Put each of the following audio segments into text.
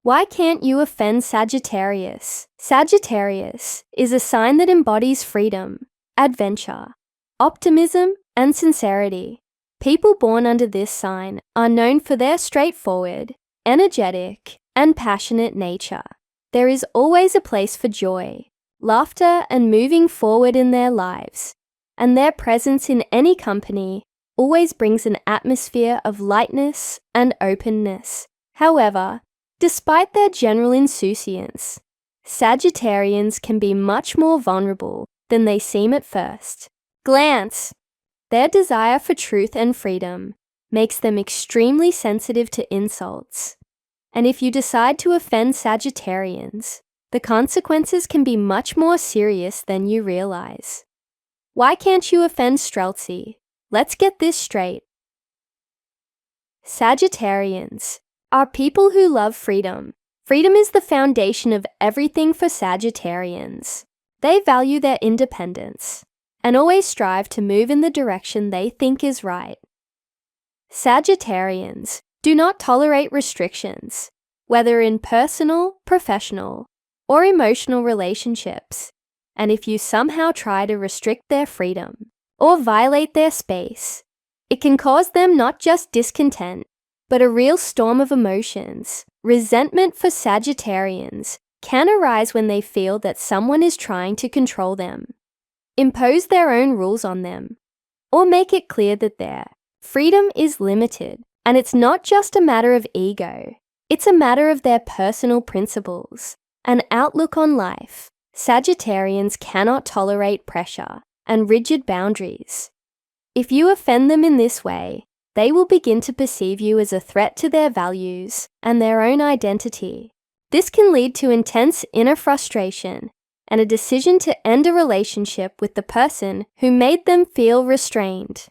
Why can't you offend Sagittarius? Sagittarius is a sign that embodies freedom, adventure, optimism, and sincerity. People born under this sign are known for their straightforward, energetic, and passionate nature. There is always a place for joy, laughter, and moving forward in their lives, and their presence in any company always brings an atmosphere of lightness and openness. However, despite their general insouciance, Sagittarians can be much more vulnerable than they seem at first glance. Their desire for truth and freedom makes them extremely sensitive to insults. And if you decide to offend Sagittarians, the consequences can be much more serious than you realize. Why can't you offend Streltsy? Let's get this straight. Sagittarians are people who love freedom. Freedom is the foundation of everything for Sagittarians. They value their independence and always strive to move in the direction they think is right. Sagittarians do not tolerate restrictions, whether in personal, professional, or emotional relationships. And if you somehow try to restrict their freedom or violate their space, it can cause them not just discontent, but a real storm of emotions. Resentment for Sagittarians can arise when they feel that someone is trying to control them, impose their own rules on them, or make it clear that their freedom is limited. And it's not just a matter of ego, it's a matter of their personal principles and outlook on life. Sagittarians cannot tolerate pressure and rigid boundaries. If you offend them in this way, they will begin to perceive you as a threat to their values and their own identity. This can lead to intense inner frustration and a decision to end a relationship with the person who made them feel restrained.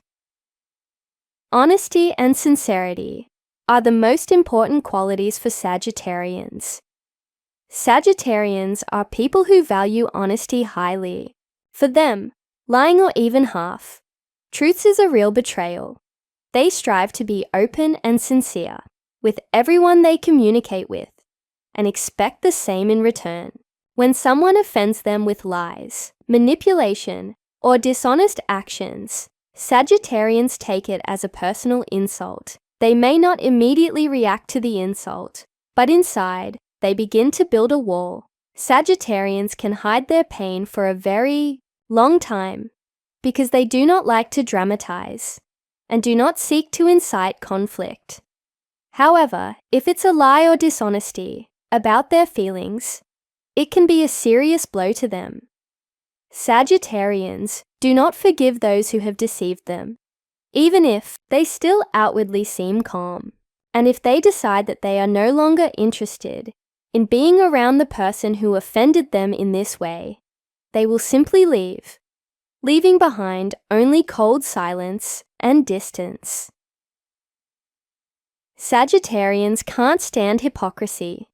Honesty and sincerity are the most important qualities for Sagittarians. Sagittarians are people who value honesty highly. For them, lying or even half truths is a real betrayal. They strive to be open and sincere with everyone they communicate with and expect the same in return. When someone offends them with lies, manipulation, or dishonest actions, Sagittarians take it as a personal insult. They may not immediately react to the insult, but inside, they begin to build a wall. Sagittarians can hide their pain for a very long time because they do not like to dramatize and do not seek to incite conflict. However, if it's a lie or dishonesty about their feelings, it can be a serious blow to them. Sagittarians do not forgive those who have deceived them, even if they still outwardly seem calm. And if they decide that they are no longer interested in being around the person who offended them in this way, they will simply leave, leaving behind only cold silence and distance. Sagittarians can't stand hypocrisy.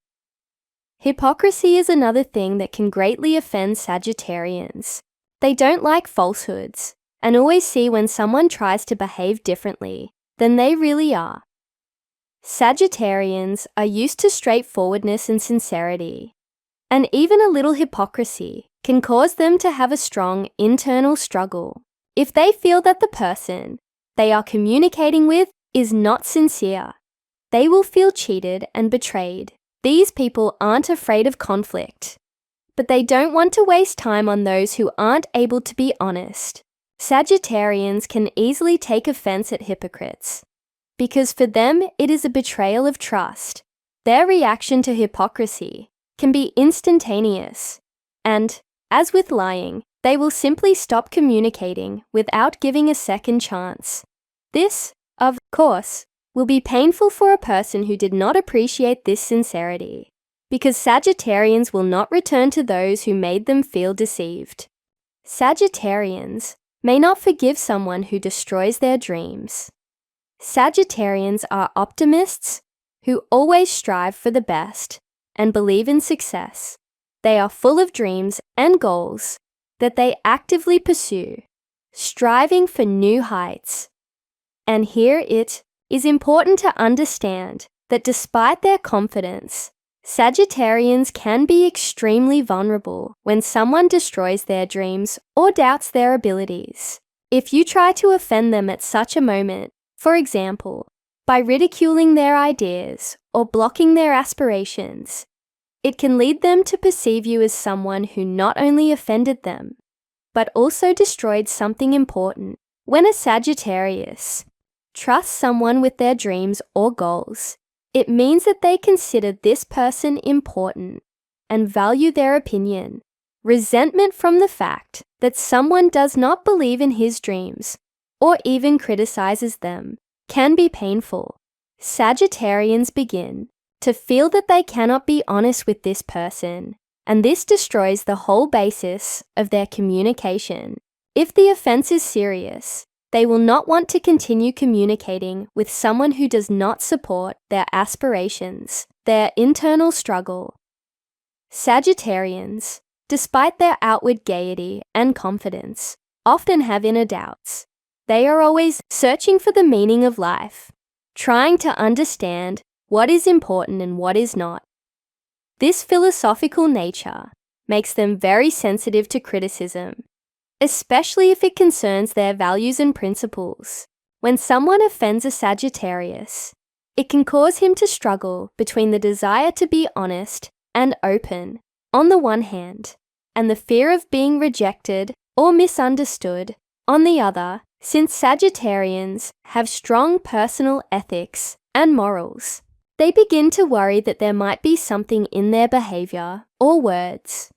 Hypocrisy is another thing that can greatly offend Sagittarians. They don't like falsehoods and always see when someone tries to behave differently than they really are. Sagittarians are used to straightforwardness and sincerity, and even a little hypocrisy can cause them to have a strong internal struggle. If they feel that the person they are communicating with is not sincere, they will feel cheated and betrayed. These people aren't afraid of conflict, but they don't want to waste time on those who aren't able to be honest. Sagittarians can easily take offense at hypocrites, because for them it is a betrayal of trust. Their reaction to hypocrisy can be instantaneous, and, as with lying, they will simply stop communicating without giving a second chance. This, of course, will be painful for a person who did not appreciate this sincerity, because Sagittarians will not return to those who made them feel deceived. Sagittarians may not forgive someone who destroys their dreams. Sagittarians are optimists who always strive for the best and believe in success. They are full of dreams and goals that they actively pursue, striving for new heights. And here it is important to understand that despite their confidence, Sagittarians can be extremely vulnerable when someone destroys their dreams or doubts their abilities. If you try to offend them at such a moment, for example, by ridiculing their ideas or blocking their aspirations, it can lead them to perceive you as someone who not only offended them, but also destroyed something important. When a Sagittarius trusts someone with their dreams or goals, it means that they consider this person important and value their opinion. Resentment from the fact that someone does not believe in his dreams or even criticizes them can be painful. Sagittarians begin to feel that they cannot be honest with this person, and this destroys the whole basis of their communication. If the offense is serious, they will not want to continue communicating with someone who does not support their aspirations, their internal struggle. Sagittarians, despite their outward gaiety and confidence, often have inner doubts. They are always searching for the meaning of life, trying to understand what is important and what is not. This philosophical nature makes them very sensitive to criticism, especially if it concerns their values and principles. When someone offends a Sagittarius, it can cause him to struggle between the desire to be honest and open, on the one hand, and the fear of being rejected or misunderstood, on the other, since Sagittarians have strong personal ethics and morals. They begin to worry that there might be something in their behavior or words